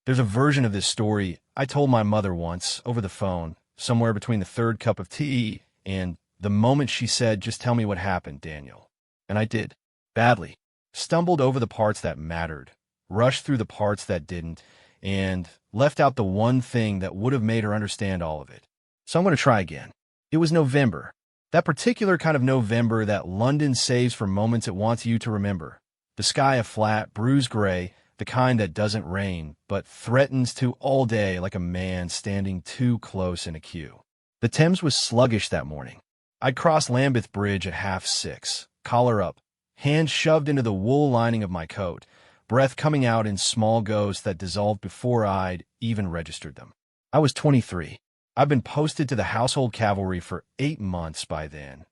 There's a version of this story I told my mother once over the phone, somewhere between the third cup of tea and the moment she said, "Just tell me what happened, Daniel." And I did. Badly. Stumbled over the parts that mattered, rushed through the parts that didn't, and left out the one thing that would have made her understand all of it. So I'm going to try again. It was November. That particular kind of November that London saves for moments it wants you to remember. The sky a flat, bruised gray, the kind that doesn't rain, but threatens to all day like a man standing too close in a queue. The Thames was sluggish that morning. I'd crossed Lambeth Bridge at 6:30, collar up, hands shoved into the wool lining of my coat, breath coming out in small ghosts that dissolved before I'd even registered them. I was 23. I'd been posted to the household cavalry for 8 months by then.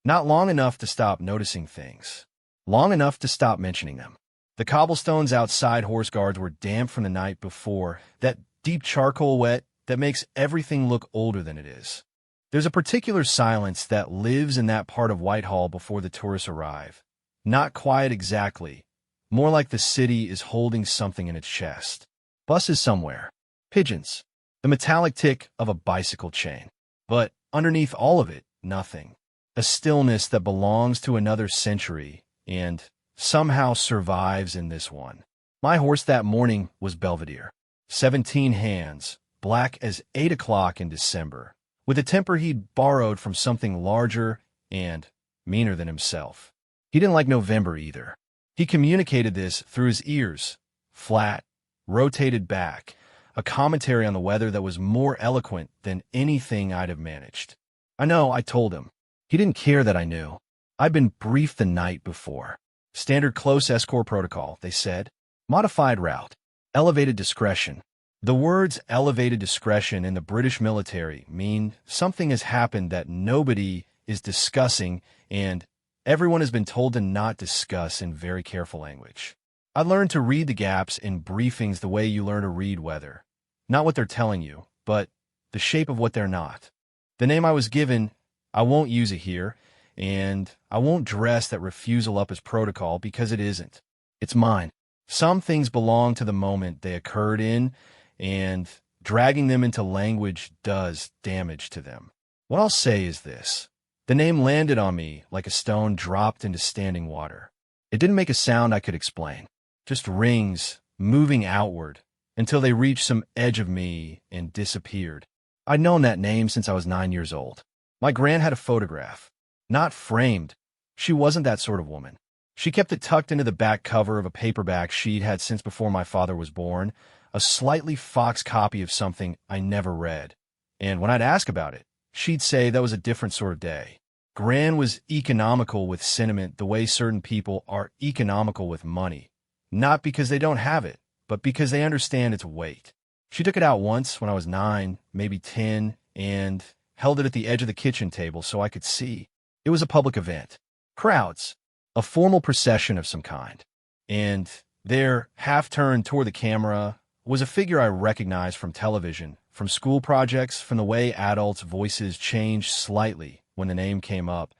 Not long enough to stop noticing things. Long enough to stop mentioning them. The cobblestones outside Horse Guards were damp from the night before, that deep charcoal wet that makes everything look older than it is. There's a particular silence that lives in that part of Whitehall before the tourists arrive. Not quiet exactly, more like the city is holding something in its chest. Buses somewhere. Pigeons. The metallic tick of a bicycle chain. But underneath all of it, nothing. A stillness that belongs to another century and somehow survives in this one. My horse that morning was Belvedere. 17 hands, black as 8 o'clock in December, with a temper he'd borrowed from something larger and meaner than himself. He didn't like November either. He communicated this through his ears, flat, rotated back, a commentary on the weather that was more eloquent than anything I'd have managed. I know, I told him. He didn't care that I knew. I'd been briefed the night before. Standard close escort protocol, they said. Modified route. Elevated discretion. The words elevated discretion in the British military mean something has happened that nobody is discussing and everyone has been told to not discuss in very careful language. I learned to read the gaps in briefings the way you learn to read weather. Not what they're telling you, but the shape of what they're not. The name I was given, I won't use it here, and I won't dress that refusal up as protocol because it isn't. It's mine. Some things belong to the moment they occurred in, and dragging them into language does damage to them. What I'll say is this. The name landed on me like a stone dropped into standing water. It didn't make a sound I could explain. Just rings, moving outward, until they reached some edge of me and disappeared. I'd known that name since I was 9 years old. My gran had a photograph. Not framed. She wasn't that sort of woman. She kept it tucked into the back cover of a paperback she'd had since before my father was born, a slightly foxed copy of something I never read. And when I'd ask about it, she'd say that was a different sort of day. Gran was economical with sentiment the way certain people are economical with money. Not because they don't have it, but because they understand its weight. She took it out once when I was 9, maybe 10, and held it at the edge of the kitchen table so I could see. It was a public event. Crowds. A formal procession of some kind. And there, half-turned toward the camera, was a figure I recognized from television, from school projects, from the way adults' voices changed slightly when the name came up,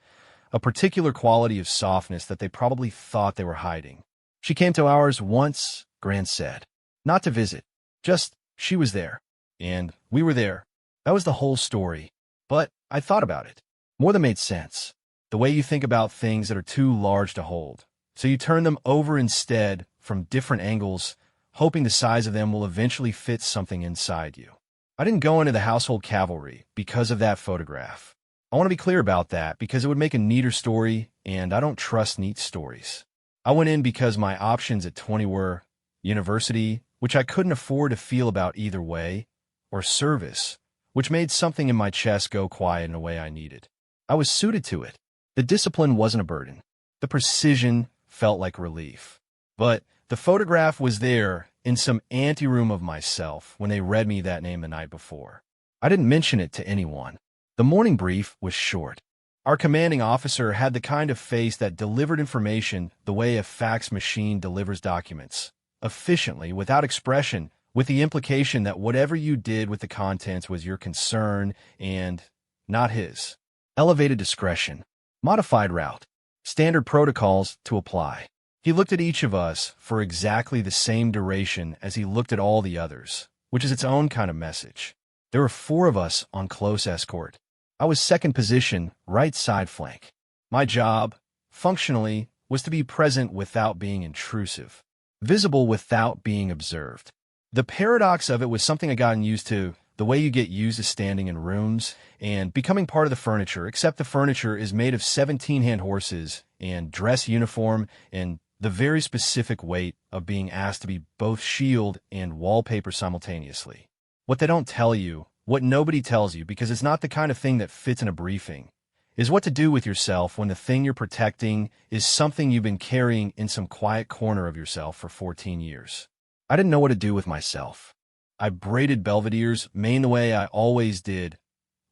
a particular quality of softness that they probably thought they were hiding. She came to ours once, Gran said. Not to visit. Just, she was there. And we were there. That was the whole story. But I thought about it. More than made sense. The way you think about things that are too large to hold. So you turn them over instead from different angles, hoping the size of them will eventually fit something inside you. I didn't go into the household cavalry because of that photograph. I want to be clear about that because it would make a neater story, and I don't trust neat stories. I went in because my options at 20 were university, which I couldn't afford to feel about either way, or service, which made something in my chest go quiet in a way I needed. I was suited to it. The discipline wasn't a burden. The precision felt like relief. But the photograph was there in some anteroom of myself when they read me that name the night before. I didn't mention it to anyone. The morning brief was short. Our commanding officer had the kind of face that delivered information the way a fax machine delivers documents, efficiently, without expression, with the implication that whatever you did with the contents was your concern and not his. Elevated discretion. Modified route. Standard protocols to apply. He looked at each of us for exactly the same duration as he looked at all the others, which is its own kind of message. There were 4 of us on close escort. I was second position, right side flank. My job, functionally, was to be present without being intrusive, visible without being observed. The paradox of it was something I'd gotten used to, the way you get used to standing in rooms and becoming part of the furniture, except the furniture is made of 17-hand horses and dress uniform and the very specific weight of being asked to be both shield and wallpaper simultaneously. What they don't tell you, what nobody tells you because it's not the kind of thing that fits in a briefing, is what to do with yourself when the thing you're protecting is something you've been carrying in some quiet corner of yourself for 14 years. I didn't know what to do with myself. I braided Belvedere's mane the way I always did,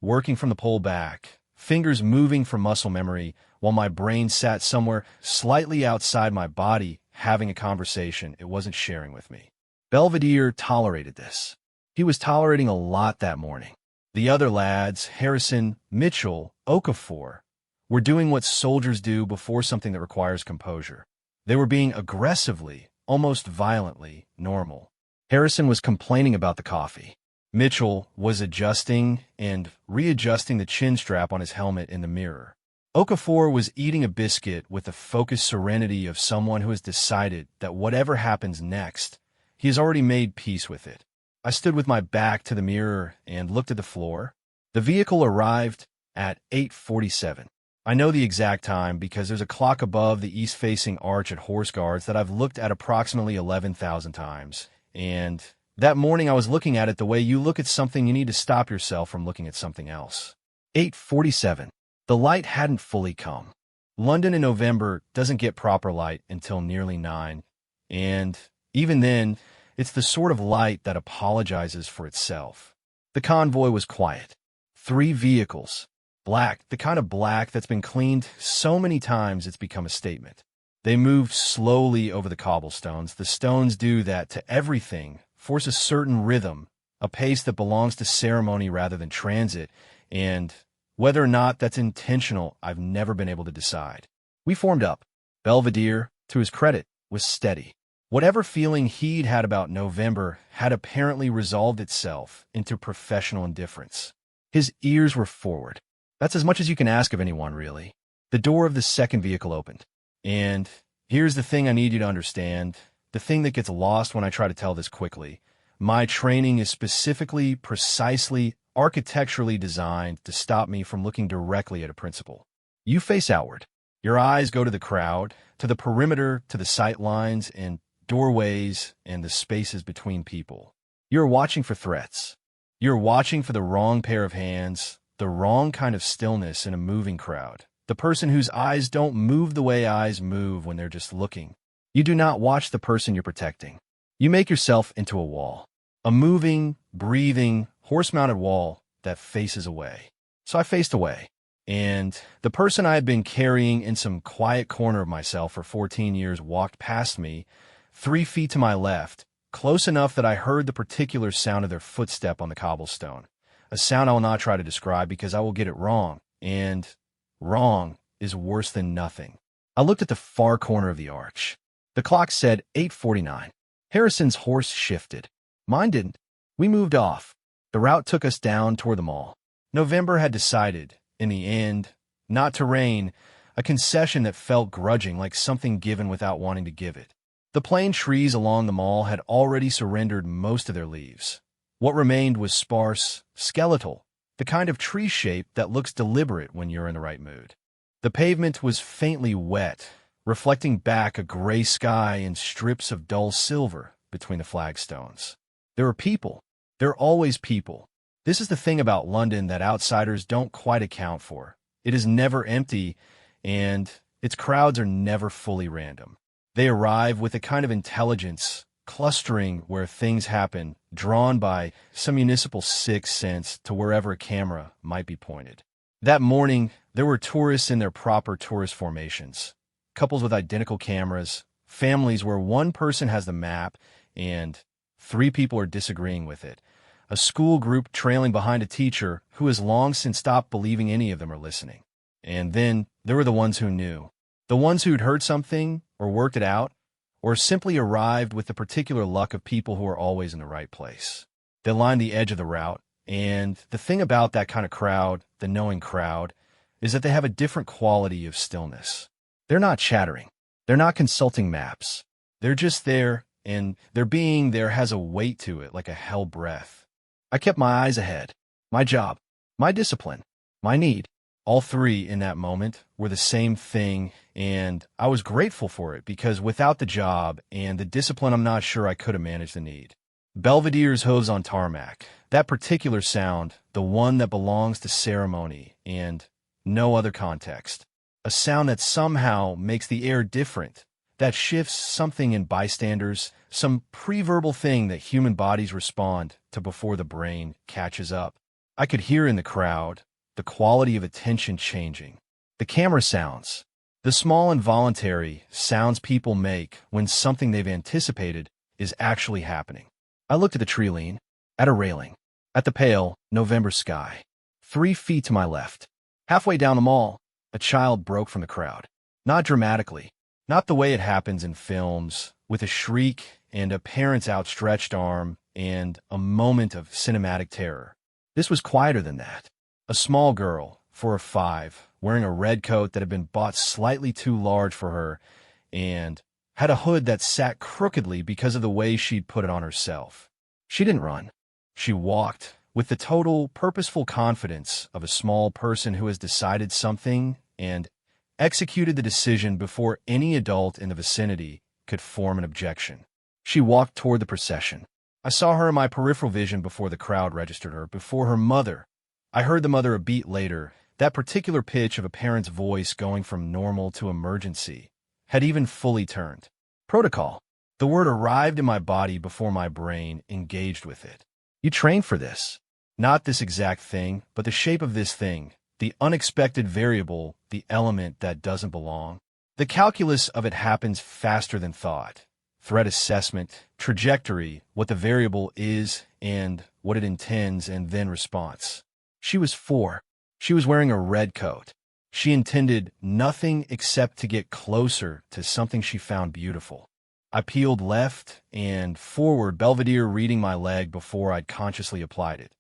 working from the pole back, fingers moving from muscle memory, while my brain sat somewhere slightly outside my body having a conversation it wasn't sharing with me. Belvedere tolerated this. He was tolerating a lot that morning. The other lads, Harrison, Mitchell, Okafor, were doing what soldiers do before something that requires composure. They were being aggressively, almost violently, normal. Harrison was complaining about the coffee. Mitchell was adjusting and readjusting the chin strap on his helmet in the mirror. Okafor was eating a biscuit with the focused serenity of someone who has decided that whatever happens next, he has already made peace with it. I stood with my back to the mirror and looked at the floor. The vehicle arrived at 8:47. I know the exact time because there's a clock above the east-facing arch at Horse Guards that I've looked at approximately 11,000 times. And that morning I was looking at it the way you look at something you need to stop yourself from looking at something else. 8:47. The light hadn't fully come. London in November doesn't get proper light until nearly 9. And even then, it's the sort of light that apologizes for itself. The convoy was quiet. 3 vehicles. Black, the kind of black that's been cleaned so many times it's become a statement. They moved slowly over the cobblestones. The stones do that to everything, force a certain rhythm, a pace that belongs to ceremony rather than transit, and whether or not that's intentional, I've never been able to decide. We formed up. Belvedere, to his credit, was steady. Whatever feeling he'd had about November had apparently resolved itself into professional indifference. His ears were forward. That's as much as you can ask of anyone, really. The door of the second vehicle opened. And here's the thing I need you to understand, the thing that gets lost when I try to tell this quickly. My training is specifically, precisely, architecturally designed to stop me from looking directly at a principal. You face outward. Your eyes go to the crowd, to the perimeter, to the sight lines and doorways and the spaces between people. You're watching for threats. You're watching for the wrong pair of hands, the wrong kind of stillness in a moving crowd, the person whose eyes don't move the way eyes move when they're just looking. You do not watch the person you're protecting. You make yourself into a wall, a moving, breathing, horse-mounted wall that faces away. So I faced away, and the person I had been carrying in some quiet corner of myself for 14 years walked past me, 3 feet to my left, close enough that I heard the particular sound of their footstep on the cobblestone, a sound I will not try to describe because I will get it wrong, and wrong is worse than nothing. I looked at the far corner of the arch. The clock said 8:49. Harrison's horse shifted. Mine didn't. We moved off. The route took us down toward the mall. November had decided, in the end, not to rain, a concession that felt grudging, like something given without wanting to give it. The plane trees along the mall had already surrendered most of their leaves. What remained was sparse, skeletal, the kind of tree shape that looks deliberate when you're in the right mood. The pavement was faintly wet, reflecting back a gray sky and strips of dull silver between the flagstones. There were people. There are always people. This is the thing about London that outsiders don't quite account for. It is never empty, and its crowds are never fully random. They arrive with a kind of intelligence, clustering where things happen, drawn by some municipal sixth sense to wherever a camera might be pointed. That morning, there were tourists in their proper tourist formations, couples with identical cameras, families where one person has the map and 3 people are disagreeing with it, a school group trailing behind a teacher who has long since stopped believing any of them are listening. And then there were the ones who knew. The ones who'd heard something, or worked it out, or simply arrived with the particular luck of people who are always in the right place. They line the edge of the route, and the thing about that kind of crowd, the knowing crowd, is that they have a different quality of stillness. They're not chattering. They're not consulting maps. They're just there, and their being there has a weight to it, like a hell breath. I kept my eyes ahead. My job, my discipline, my need. All three in that moment were the same thing, and I was grateful for it because without the job and the discipline, I'm not sure I could have managed the need. Belvedere's hooves on tarmac, that particular sound, the one that belongs to ceremony and no other context. A sound that somehow makes the air different, that shifts something in bystanders, some pre-verbal thing that human bodies respond to before the brain catches up. I could hear in the crowd the quality of attention changing. The camera sounds, the small involuntary sounds people make when something they've anticipated is actually happening. I looked at the tree lean, at a railing, at the pale November sky. 3 feet to my left. Halfway down the mall, a child broke from the crowd. Not dramatically, not the way it happens in films, with a shriek and a parent's outstretched arm and a moment of cinematic terror. This was quieter than that. A small girl, 4 or 5, wearing a red coat that had been bought slightly too large for her and had a hood that sat crookedly because of the way she'd put it on herself. She didn't run. She walked with the total, purposeful confidence of a small person who has decided something and executed the decision before any adult in the vicinity could form an objection. She walked toward the procession. I saw her in my peripheral vision before the crowd registered her, before her mother. I heard the mother a beat later. That particular pitch of a parent's voice going from normal to emergency had even fully turned. Protocol. The word arrived in my body before my brain engaged with it. You trained for this. Not this exact thing, but the shape of this thing, the unexpected variable, the element that doesn't belong. The calculus of it happens faster than thought. Threat assessment, trajectory, what the variable is and what it intends, and then response. She was 4. She was wearing a red coat. She intended nothing except to get closer to something she found beautiful. I peeled left and forward, Belvedere reading my leg before I'd consciously applied it.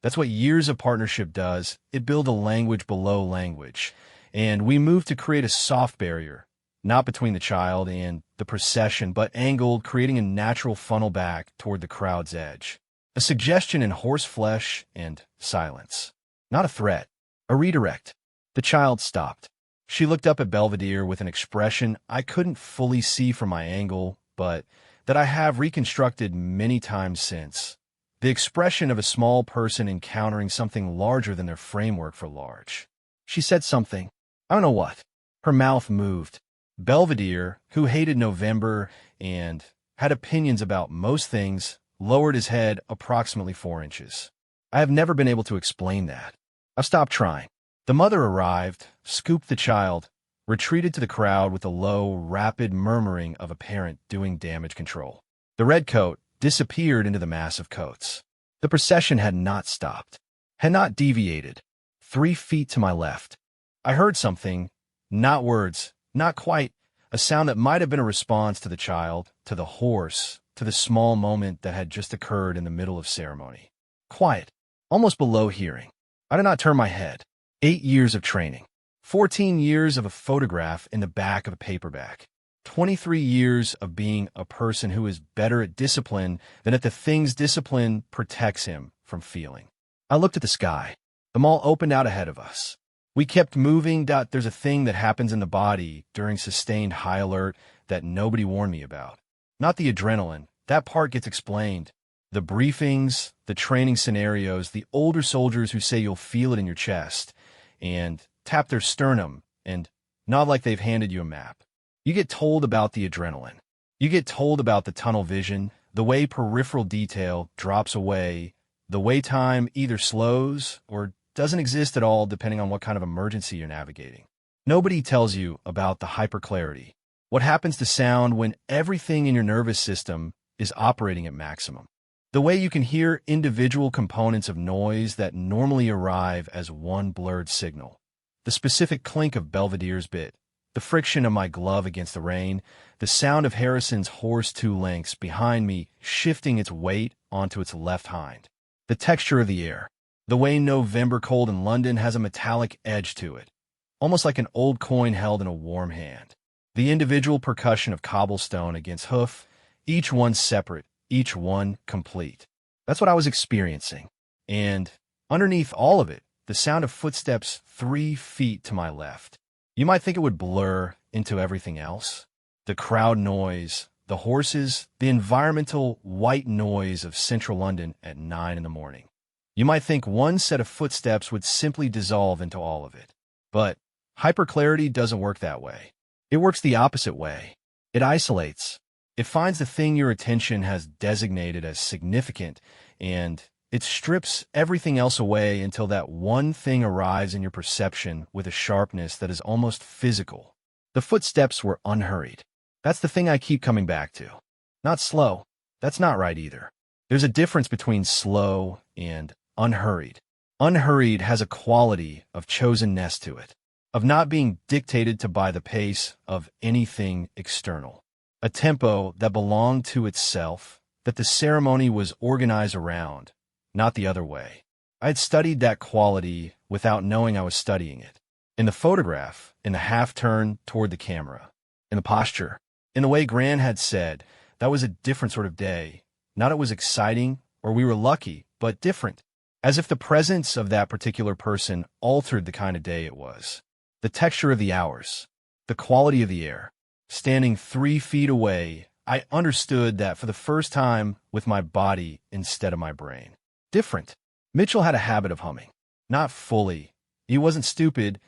That's what years of partnership does. It builds a language below language. And we moved to create a soft barrier, not between the child and the procession, but angled, creating a natural funnel back toward the crowd's edge. A suggestion in horse flesh and silence. Not a threat, a redirect. The child stopped. She looked up at Belvedere with an expression I couldn't fully see from my angle, but that I have reconstructed many times since. The expression of a small person encountering something larger than their framework for large. She said something. I don't know what. Her mouth moved. Belvedere, who hated November and had opinions about most things, lowered his head approximately 4 inches. I have never been able to explain that. I've stopped trying. The mother arrived, scooped the child, retreated to the crowd with a low, rapid murmuring of a parent doing damage control. The red coat disappeared into the mass of coats. The procession had not stopped, had not deviated. 3 feet to my left. I heard something, not words, not quite, a sound that might have been a response to the child, to the horse, to the small moment that had just occurred in the middle of ceremony. Quiet, almost below hearing. I did not turn my head. 8 years of training. 14 years of a photograph in the back of a paperback. 23 years of being a person who is better at discipline than at the things discipline protects him from feeling. I looked at the sky. The mall opened out ahead of us. We kept moving. There's a thing that happens in the body during sustained high alert that nobody warned me about. Not the adrenaline. That part gets explained. The briefings, the training scenarios, the older soldiers who say you'll feel it in your chest and tap their sternum and nod like they've handed you a map. You get told about the adrenaline. You get told about the tunnel vision, the way peripheral detail drops away, the way time either slows or doesn't exist at all depending on what kind of emergency you're navigating. Nobody tells you about the hyperclarity. What happens to sound when everything in your nervous system is operating at maximum. The way you can hear individual components of noise that normally arrive as one blurred signal. The specific clink of Belvedere's bit, The friction of my glove against the rein, the sound of Harrison's horse 2 lengths behind me shifting its weight onto its left hind. The texture of the air, the way November cold in London has a metallic edge to it, almost like an old coin held in a warm hand. The individual percussion of cobblestone against hoof, each one separate, each one complete. That's what I was experiencing. And underneath all of it, the sound of footsteps 3 feet to my left. You might think it would blur into everything else. The crowd noise, the horses, the environmental white noise of central London at 9 in the morning. You might think one set of footsteps would simply dissolve into all of it. But hyperclarity doesn't work that way. It works the opposite way. It isolates. It finds the thing your attention has designated as significant, and it strips everything else away until that one thing arrives in your perception with a sharpness that is almost physical. The footsteps were unhurried. That's the thing I keep coming back to. Not slow. That's not right either. There's a difference between slow and unhurried. Unhurried has a quality of chosenness to it, of not being dictated to by the pace of anything external. A tempo that belonged to itself, that the ceremony was organized around, not the other way. I had studied that quality without knowing I was studying it. In the photograph, in the half-turn toward the camera, in the posture, in the way Gran had said, that was a different sort of day. Not it was exciting, or we were lucky, but different. As if the presence of that particular person altered the kind of day it was. The texture of the hours, the quality of the air. Standing 3 feet away, I understood that for the first time with my body instead of my brain. Different. Mitchell had a habit of humming. Not fully. He wasn't stupid,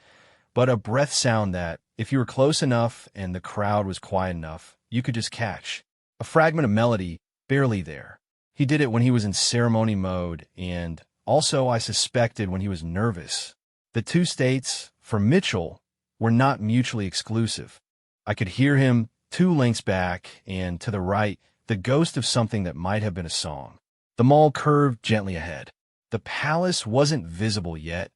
but a breath sound that, if you were close enough and the crowd was quiet enough, you could just catch. A fragment of melody, barely there. He did it when he was in ceremony mode, and also I suspected when he was nervous. The two states, for Mitchell, were not mutually exclusive. I could hear him 2 lengths back, and to the right, the ghost of something that might have been a song. The mall curved gently ahead. The palace wasn't visible yet.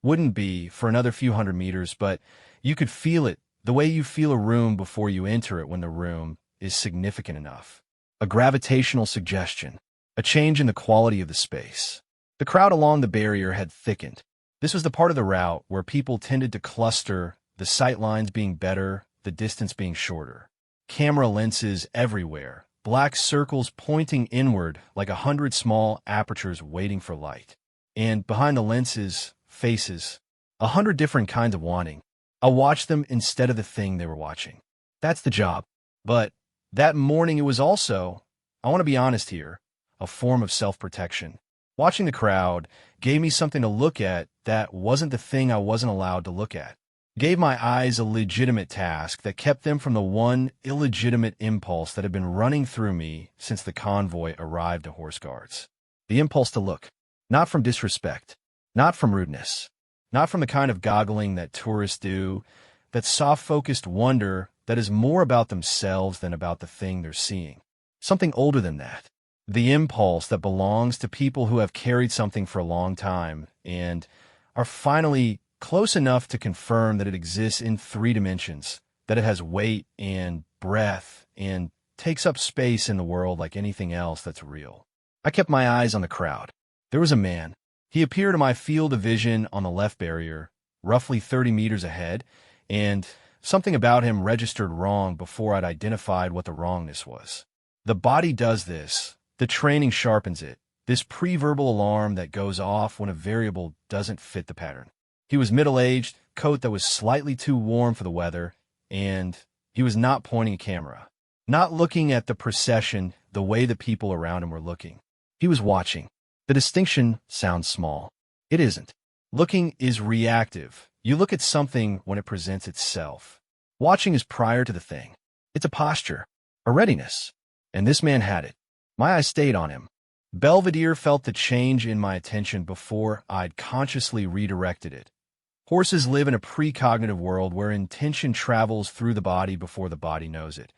Wouldn't be for another few hundred meters, but you could feel it, the way you feel a room before you enter it when the room is significant enough. A gravitational suggestion, a change in the quality of the space. The crowd along the barrier had thickened. This was the part of the route where people tended to cluster, the sight lines being better, the distance being shorter. Camera lenses everywhere, black circles pointing inward like 100 small apertures waiting for light. And behind the lenses, faces, 100 different kinds of wanting. I watched them instead of the thing they were watching. That's the job. But that morning it was also, I want to be honest here, a form of self-protection. Watching the crowd gave me something to look at that wasn't the thing I wasn't allowed to look at. Gave my eyes a legitimate task that kept them from the one illegitimate impulse that had been running through me since the convoy arrived at Horse Guards. The impulse to look, not from disrespect, not from rudeness, not from the kind of goggling that tourists do, that soft-focused wonder that is more about themselves than about the thing they're seeing. Something older than that. The impulse that belongs to people who have carried something for a long time and are finally close enough to confirm that it exists in 3 dimensions, that it has weight and breadth and takes up space in the world like anything else that's real. I kept my eyes on the crowd. There was a man. He appeared in my field of vision on the left barrier, roughly 30 meters ahead, and something about him registered wrong before I'd identified what the wrongness was. The body does this. The training sharpens it, this pre-verbal alarm that goes off when a variable doesn't fit the pattern. He was middle-aged, coat that was slightly too warm for the weather, and he was not pointing a camera, not looking at the procession the way the people around him were looking. He was watching. The distinction sounds small. It isn't. Looking is reactive. You look at something when it presents itself. Watching is prior to the thing. It's a posture, a readiness. And this man had it. My eyes stayed on him. Belvedere felt the change in my attention before I'd consciously redirected it. Horses live in a precognitive world where intention travels through the body before the body knows it.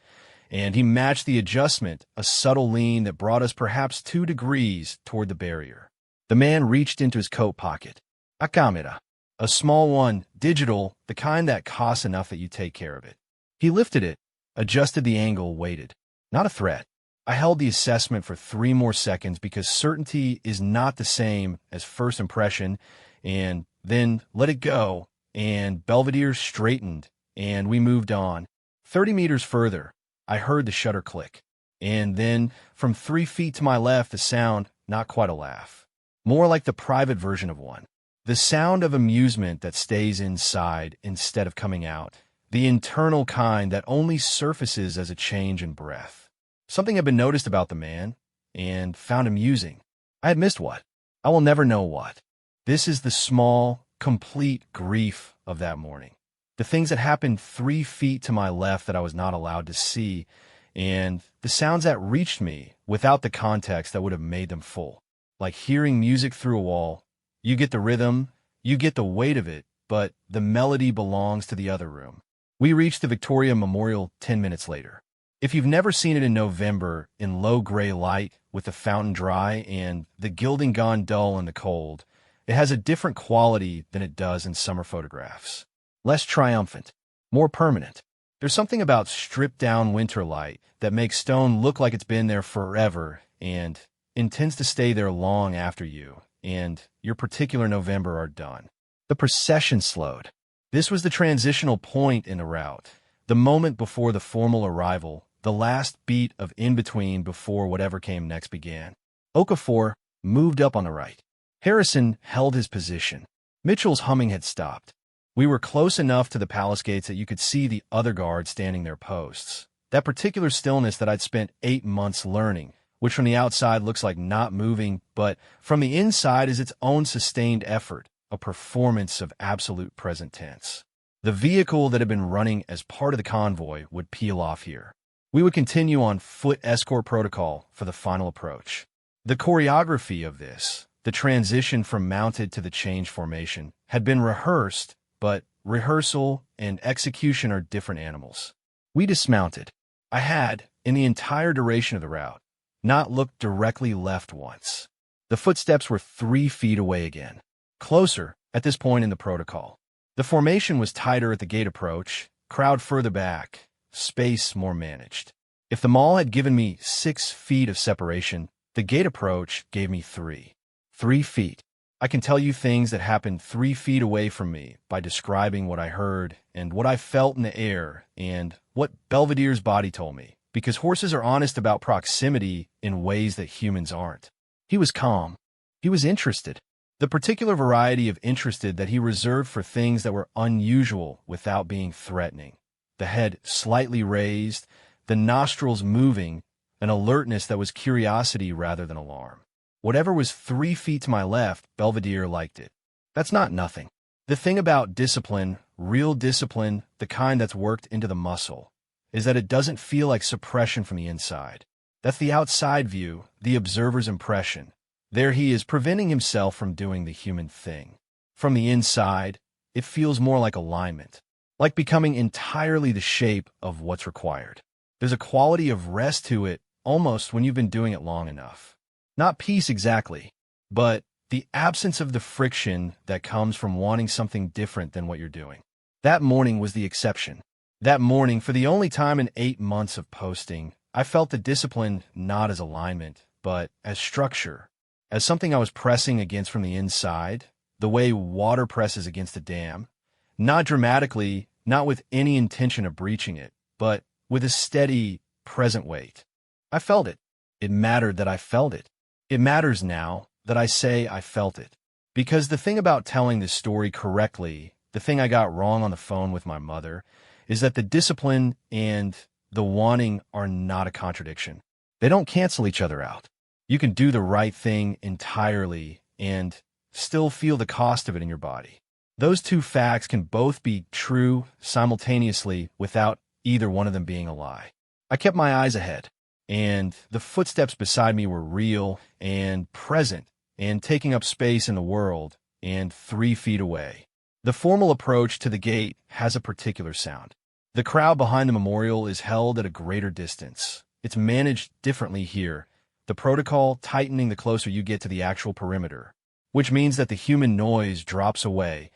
And he matched the adjustment, a subtle lean that brought us perhaps 2 degrees toward the barrier. The man reached into his coat pocket. A camera. A small one, digital, the kind that costs enough that you take care of it. He lifted it, adjusted the angle, waited. Not a threat. I held the assessment for 3 more seconds because certainty is not the same as first impression, and then let it go, and Belvedere straightened, and we moved on. 30 meters further, I heard the shutter click, and then from 3 feet to my left, a sound, not quite a laugh, more like the private version of one. The sound of amusement that stays inside instead of coming out. The internal kind that only surfaces as a change in breath. Something had been noticed about the man, and found amusing. I had missed what? I will never know what. This is the small, complete grief of that morning. The things that happened 3 feet to my left that I was not allowed to see, and the sounds that reached me without the context that would have made them full. Like hearing music through a wall. You get the rhythm, you get the weight of it, but the melody belongs to the other room. We reached the Victoria Memorial 10 minutes later. If you've never seen it in November, in low gray light, with the fountain dry and the gilding gone dull in the cold, it has a different quality than it does in summer photographs. Less triumphant, more permanent. There's something about stripped-down winter light that makes stone look like it's been there forever and intends to stay there long after you and your particular November are done. The procession slowed. This was the transitional point in the route, the moment before the formal arrival, the last beat of in-between before whatever came next began. Okafor moved up on the right. Harrison held his position. Mitchell's humming had stopped. We were close enough to the palace gates that you could see the other guards standing their posts. That particular stillness that I'd spent 8 months learning, which from the outside looks like not moving, but from the inside is its own sustained effort, a performance of absolute present tense. The vehicle that had been running as part of the convoy would peel off here. We would continue on foot escort protocol for the final approach. The choreography of this, the transition from mounted to the change formation, had been rehearsed, but rehearsal and execution are different animals. We dismounted. I had, in the entire duration of the route, not looked directly left once. The footsteps were 3 feet away again. Closer, at this point in the protocol. The formation was tighter at the gate approach, crowd further back, space more managed. If the mall had given me 6 feet of separation, the gate approach gave me 3. 3 feet. I can tell you things that happened 3 feet away from me by describing what I heard and what I felt in the air and what Belvedere's body told me, because horses are honest about proximity in ways that humans aren't. He was calm. He was interested. The particular variety of interested that he reserved for things that were unusual without being threatening. The head slightly raised, the nostrils moving, an alertness that was curiosity rather than alarm. Whatever was 3 feet to my left, Belvedere liked it. That's not nothing. The thing about discipline, real discipline, the kind that's worked into the muscle, is that it doesn't feel like suppression from the inside. That's the outside view, the observer's impression. There he is preventing himself from doing the human thing. From the inside, it feels more like alignment, like becoming entirely the shape of what's required. There's a quality of rest to it almost when you've been doing it long enough. Not peace exactly, but the absence of the friction that comes from wanting something different than what you're doing. That morning was the exception. That morning, for the only time in 8 months of posting, I felt the discipline not as alignment, but as structure, as something I was pressing against from the inside, the way water presses against a dam, not dramatically, not with any intention of breaching it, but with a steady, present weight. I felt it. It mattered that I felt it. It matters now that I say I felt it. Because the thing about telling this story correctly, the thing I got wrong on the phone with my mother, is that the discipline and the wanting are not a contradiction. They don't cancel each other out. You can do the right thing entirely and still feel the cost of it in your body. Those two facts can both be true simultaneously without either one of them being a lie. I kept my eyes ahead, and the footsteps beside me were real and present and taking up space in the world and 3 feet away. The formal approach to the gate has a particular sound. The crowd behind the memorial is held at a greater distance. It's managed differently here, the protocol tightening the closer you get to the actual perimeter, which means that the human noise drops away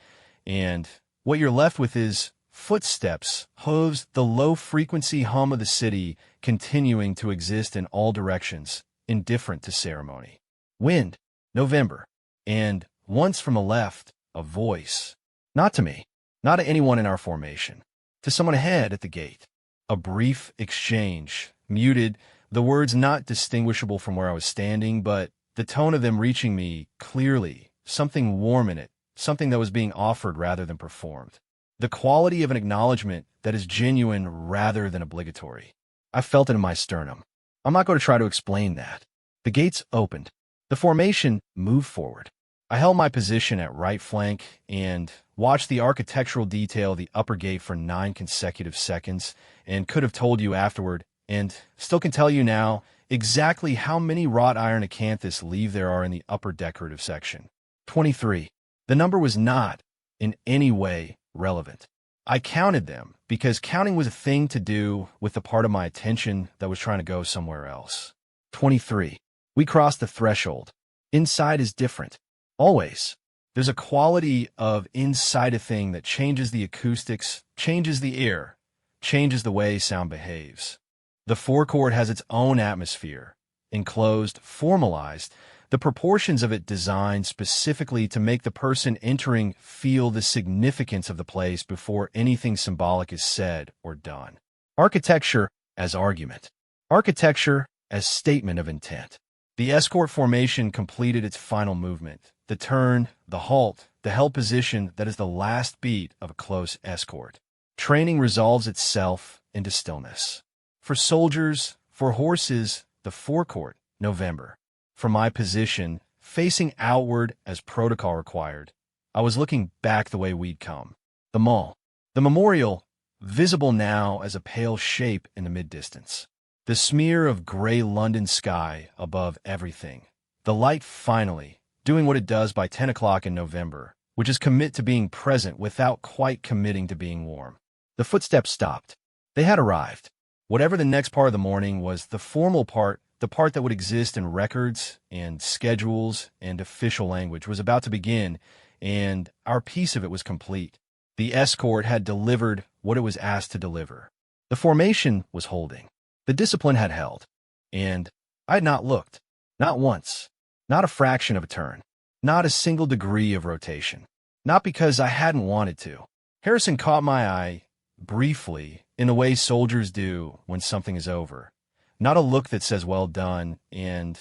and what you're left with is footsteps, hooves, the low-frequency hum of the city continuing to exist in all directions, indifferent to ceremony. Wind, November, and once from the left, a voice. Not to me, not to anyone in our formation, to someone ahead at the gate. A brief exchange, muted, the words not distinguishable from where I was standing, but the tone of them reaching me clearly, something warm in it, something that was being offered rather than performed. The quality of an acknowledgement that is genuine rather than obligatory. I felt it in my sternum. I'm not going to try to explain that. The gates opened. The formation moved forward. I held my position at right flank and watched the architectural detail of the upper gate for 9 consecutive seconds, and could have told you afterward, and still can tell you now, exactly how many wrought iron acanthus leaf there are in the upper decorative section. 23. The number was not, in any way, relevant. I counted them because counting was a thing to do with the part of my attention that was trying to go somewhere else. 23. We crossed the threshold. Inside is different. Always. There's a quality of inside a thing that changes the acoustics, changes the air, changes the way sound behaves. The forecourt has its own atmosphere, enclosed, formalized, the proportions of it designed specifically to make the person entering feel the significance of the place before anything symbolic is said or done. Architecture as argument. Architecture as statement of intent. The escort formation completed its final movement, the turn, the halt, the held position that is the last beat of a close escort. Training resolves itself into stillness. For soldiers, for horses, the forecourt, November. From my position, facing outward as protocol required, I was looking back the way we'd come. The mall. The memorial, visible now as a pale shape in the mid-distance. The smear of gray London sky above everything. The light finally, doing what it does by 10 o'clock in November, which is commit to being present without quite committing to being warm. The footsteps stopped. They had arrived. Whatever the next part of the morning was, the formal part, the part that would exist in records and schedules and official language, was about to begin, and our piece of it was complete. The escort had delivered what it was asked to deliver. The formation was holding. The discipline had held. And I had not looked. Not once. Not a fraction of a turn. Not a single degree of rotation. Not because I hadn't wanted to. Harrison caught my eye, briefly, in the way soldiers do when something is over. Not a look that says well done, and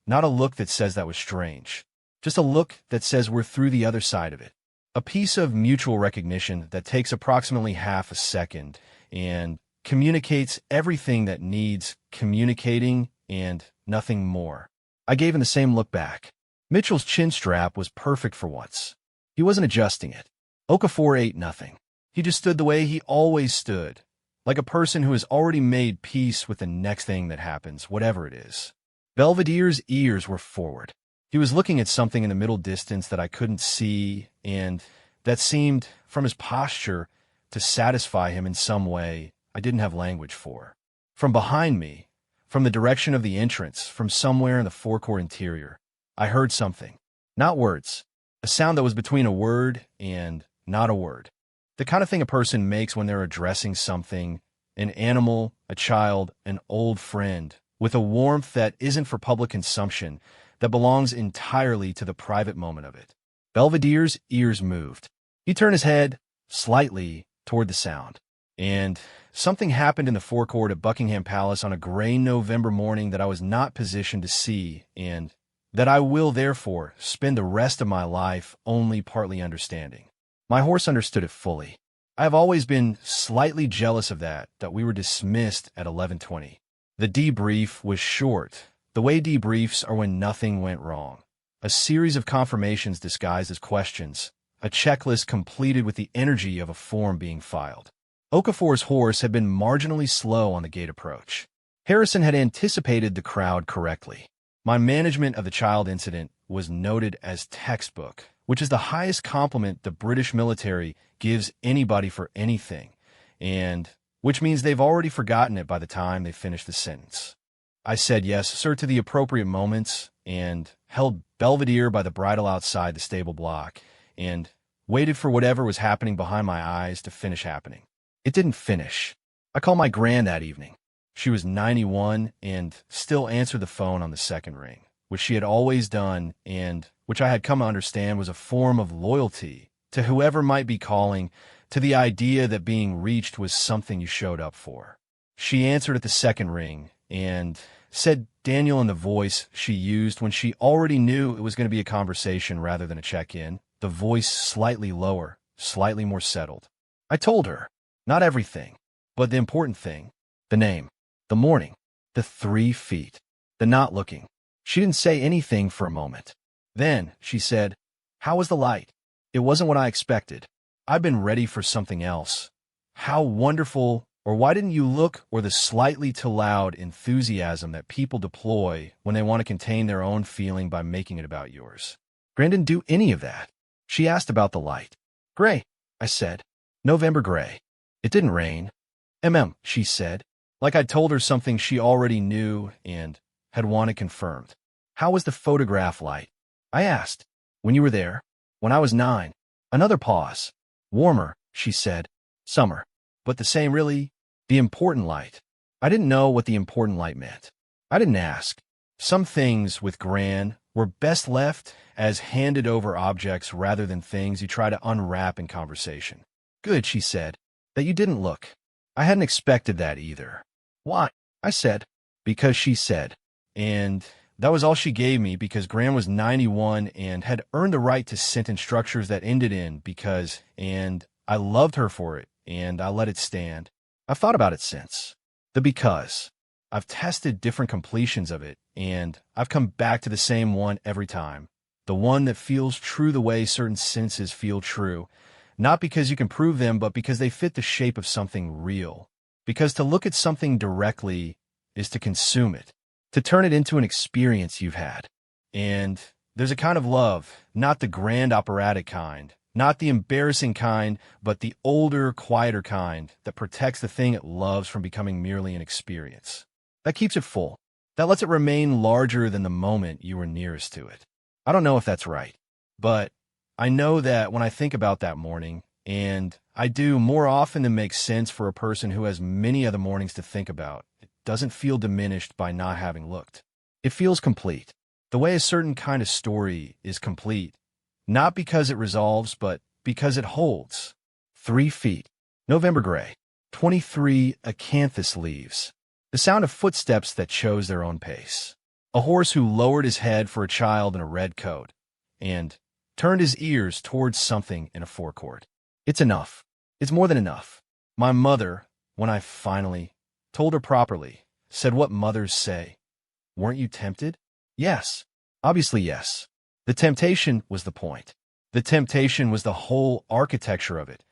not a look that says that was strange. Just a look that says we're through the other side of it. A piece of mutual recognition that takes approximately half a second and communicates everything that needs communicating and nothing more. I gave him the same look back. Mitchell's chin strap was perfect for once. He wasn't adjusting it. Okafor ate nothing. He just stood the way he always stood, like a person who has already made peace with the next thing that happens, whatever it is. Belvedere's ears were forward. He was looking at something in the middle distance that I couldn't see, and that seemed, from his posture, to satisfy him in some way I didn't have language for. From behind me, from the direction of the entrance, from somewhere in the forecourt interior, I heard something. Not words. A sound that was between a word and not a word. The kind of thing a person makes when they're addressing something, an animal, a child, an old friend, with a warmth that isn't for public consumption, that belongs entirely to the private moment of it. Belvedere's ears moved. He turned his head, slightly, toward the sound. And something happened in the forecourt at Buckingham Palace on a gray November morning that I was not positioned to see, and that I will, therefore, spend the rest of my life only partly understanding. My horse understood it fully. I have always been slightly jealous of that we were dismissed at 11:20. The debrief was short, the way debriefs are when nothing went wrong. A series of confirmations disguised as questions, a checklist completed with the energy of a form being filed. Okafor's horse had been marginally slow on the gate approach. Harrison had anticipated the crowd correctly. My management of the child incident was noted as textbook, which is the highest compliment the British military gives anybody for anything, and which means they've already forgotten it by the time they finish the sentence. I said yes, sir, to the appropriate moments, and held Belvedere by the bridle outside the stable block, and waited for whatever was happening behind my eyes to finish happening. It didn't finish. I called my gran that evening. She was 91 and still answered the phone on the second ring, which she had always done and which I had come to understand was a form of loyalty to whoever might be calling, to the idea that being reached was something you showed up for. She answered at the second ring and said Daniel in the voice she used when she already knew it was going to be a conversation rather than a check-in, the voice slightly lower, slightly more settled. I told her, not everything, but the important thing, the name, the morning, the 3 feet, the not looking. She didn't say anything for a moment. Then she said, "How was the light?" It wasn't what I expected. I've been ready for something else. How wonderful, or why didn't you look, or the slightly too loud enthusiasm that people deploy when they want to contain their own feeling by making it about yours. Gran didn't do any of that. She asked about the light. Gray, I said. November gray. It didn't rain. She said, like I'd told her something she already knew and had wanted confirmed. How was the photograph light? I asked. When you were there? When I was 9. Another pause. Warmer, she said. Summer. But the same, really. The important light. I didn't know what the important light meant. I didn't ask. Some things with Gran were best left as handed-over objects rather than things you try to unwrap in conversation. Good, she said, that you didn't look. I hadn't expected that either. Why? I said. Because she said. And that was all she gave me because Gran was 91 and had earned the right to sentence structures that ended in because, and I loved her for it, and I let it stand. I've thought about it since. The because. I've tested different completions of it, and I've come back to the same one every time. The one that feels true the way certain senses feel true, not because you can prove them, but because they fit the shape of something real. Because to look at something directly is to consume it, to turn it into an experience you've had. And there's a kind of love, not the grand operatic kind, not the embarrassing kind, but the older, quieter kind that protects the thing it loves from becoming merely an experience. That keeps it full. That lets it remain larger than the moment you were nearest to it. I don't know if that's right, but I know that when I think about that morning, and I do more often than makes sense for a person who has many other mornings to think about, it doesn't feel diminished by not having looked. It feels complete. The way a certain kind of story is complete, not because it resolves, but because it holds. 3 feet. November gray. 23 acanthus leaves. The sound of footsteps that chose their own pace. A horse who lowered his head for a child in a red coat and turned his ears towards something in a forecourt. It's enough. It's more than enough. My mother, when I finally told her properly, said what mothers say. Weren't you tempted? Yes. Obviously, yes. The temptation was the point. The temptation was the whole architecture of it.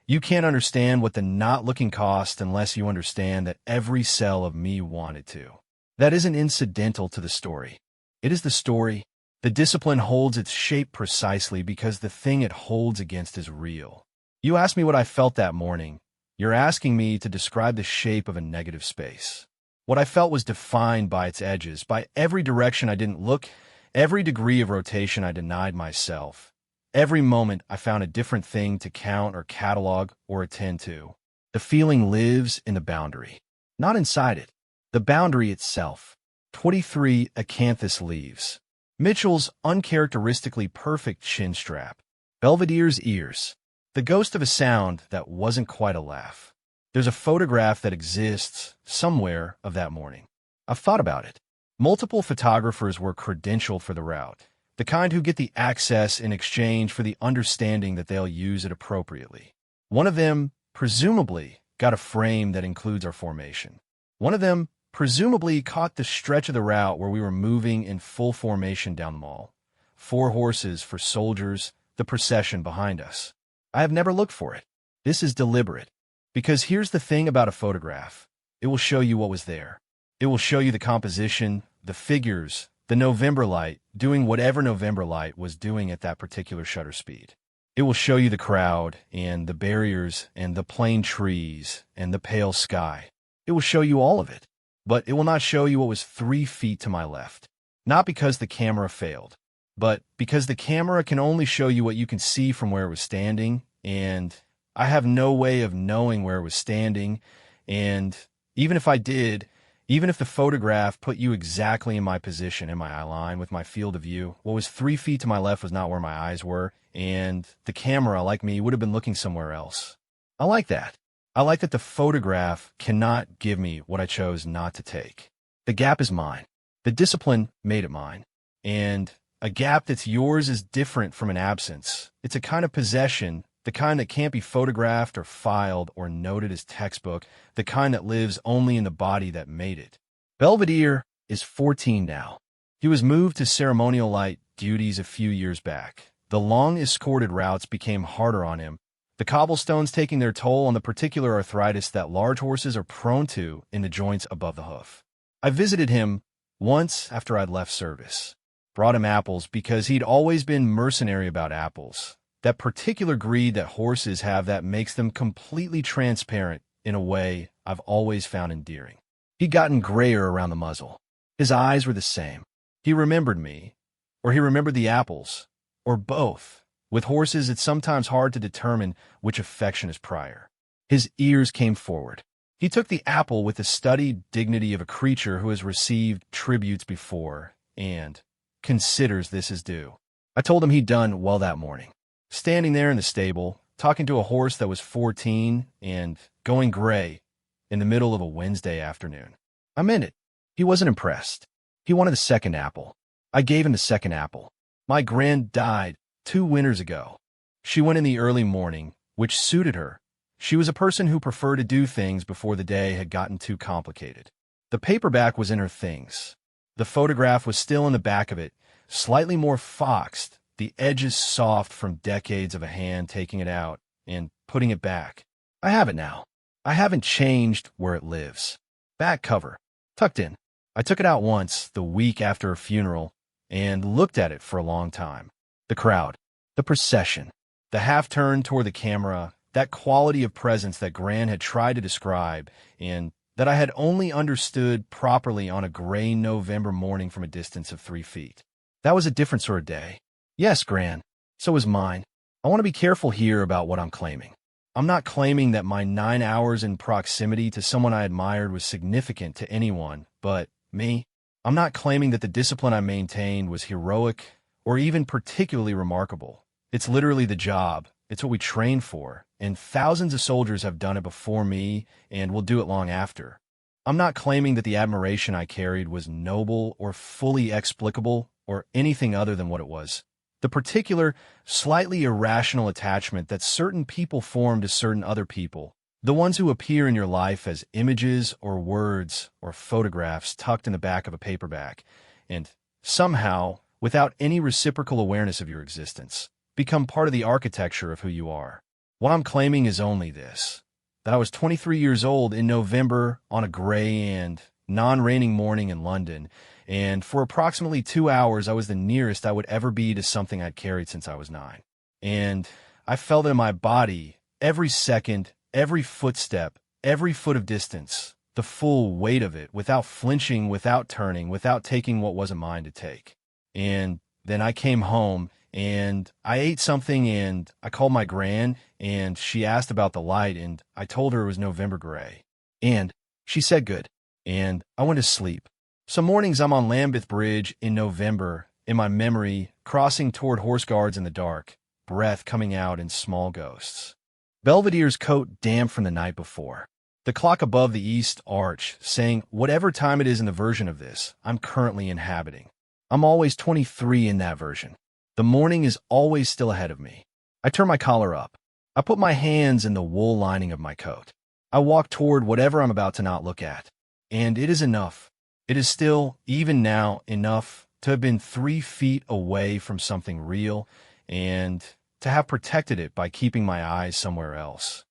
You can't understand what the not looking cost unless you understand that every cell of me wanted to. That isn't incidental to the story. It is the story. The discipline holds its shape precisely because the thing it holds against is real. You asked me what I felt that morning. You're asking me to describe the shape of a negative space. What I felt was defined by its edges, by every direction I didn't look, every degree of rotation I denied myself. Every moment I found a different thing to count or catalog or attend to. The feeling lives in the boundary, not inside it. The boundary itself. 23 acanthus leaves. Mitchell's uncharacteristically perfect chin strap. Belvedere's ears. The ghost of a sound that wasn't quite a laugh. There's a photograph that exists somewhere of that morning. I've thought about it. Multiple photographers were credentialed for the route. The kind who get the access in exchange for the understanding that they'll use it appropriately. One of them, presumably, got a frame that includes our formation. One of them, presumably, caught the stretch of the route where we were moving in full formation down the mall. 4 horses for soldiers, the procession behind us. I have never looked for it. This is deliberate. Because here's the thing about a photograph. It will show you what was there. It will show you the composition, the figures, the November light, doing whatever November light was doing at that particular shutter speed. It will show you the crowd, and the barriers, and the plain trees, and the pale sky. It will show you all of it. But it will not show you what was 3 feet to my left. Not because the camera failed, but because the camera can only show you what you can see from where it was standing, and I have no way of knowing where it was standing, and even if I did, even if the photograph put you exactly in my position, in my eye line, with my field of view, what was 3 feet to my left was not where my eyes were, and the camera, like me, would have been looking somewhere else. I like that. I like that the photograph cannot give me what I chose not to take. The gap is mine. The discipline made it mine. And a gap that's yours is different from an absence. It's a kind of possession, the kind that can't be photographed or filed or noted as textbook, the kind that lives only in the body that made it. Belvedere is 14 now. He was moved to ceremonial light duties a few years back. The long escorted routes became harder on him, the cobblestones taking their toll on the particular arthritis that large horses are prone to in the joints above the hoof. I visited him once after I'd left service. Brought him apples because he'd always been mercenary about apples. That particular greed that horses have that makes them completely transparent in a way I've always found endearing. He'd gotten grayer around the muzzle. His eyes were the same. He remembered me, or he remembered the apples, or both. With horses, it's sometimes hard to determine which affection is prior. His ears came forward. He took the apple with the studied dignity of a creature who has received tributes before and considers this his due. I told him he'd done well that morning. Standing there in the stable, talking to a horse that was 14 and going gray in the middle of a Wednesday afternoon. I meant it. He wasn't impressed. He wanted a second apple. I gave him the second apple. My grand died 2 winters ago. She went in the early morning, which suited her. She was a person who preferred to do things before the day had gotten too complicated. The paperback was in her things. The photograph was still in the back of it, slightly more foxed, the edges soft from decades of a hand taking it out and putting it back. I have it now. I haven't changed where it lives. Back cover, tucked in. I took it out once, the week after a funeral, and looked at it for a long time. The crowd, the procession, the half-turn toward the camera, that quality of presence that Gran had tried to describe and that I had only understood properly on a gray November morning from a distance of 3 feet. That was a different sort of day. Yes, Gran, so was mine. I want to be careful here about what I'm claiming. I'm not claiming that my 9 hours in proximity to someone I admired was significant to anyone but me. I'm not claiming that the discipline I maintained was heroic or even particularly remarkable. It's literally the job. It's what we train for, and thousands of soldiers have done it before me and will do it long after. I'm not claiming that the admiration I carried was noble or fully explicable or anything other than what it was. The particular, slightly irrational attachment that certain people form to certain other people, the ones who appear in your life as images or words or photographs tucked in the back of a paperback, and somehow, without any reciprocal awareness of your existence, become part of the architecture of who you are. What I'm claiming is only this, that I was 23 years old in November on a gray and non-raining morning in London, and for approximately 2 hours I was the nearest I would ever be to something I'd carried since I was 9. And I felt it in my body, every second, every footstep, every foot of distance, the full weight of it, without flinching, without turning, without taking what wasn't mine to take. And then I came home, and I ate something, and I called my gran, and she asked about the light, and I told her it was November gray. And she said good, and I went to sleep. Some mornings I'm on Lambeth Bridge in November, in my memory, crossing toward horse guards in the dark, breath coming out in small ghosts. Belvedere's coat damp from the night before. The clock above the east arch saying whatever time it is in the version of this I'm currently inhabiting. I'm always 23 in that version. The morning is always still ahead of me. I turn my collar up. I put my hands in the wool lining of my coat. I walk toward whatever I'm about to not look at. And it is enough. It is still, even now, enough to have been 3 feet away from something real and to have protected it by keeping my eyes somewhere else.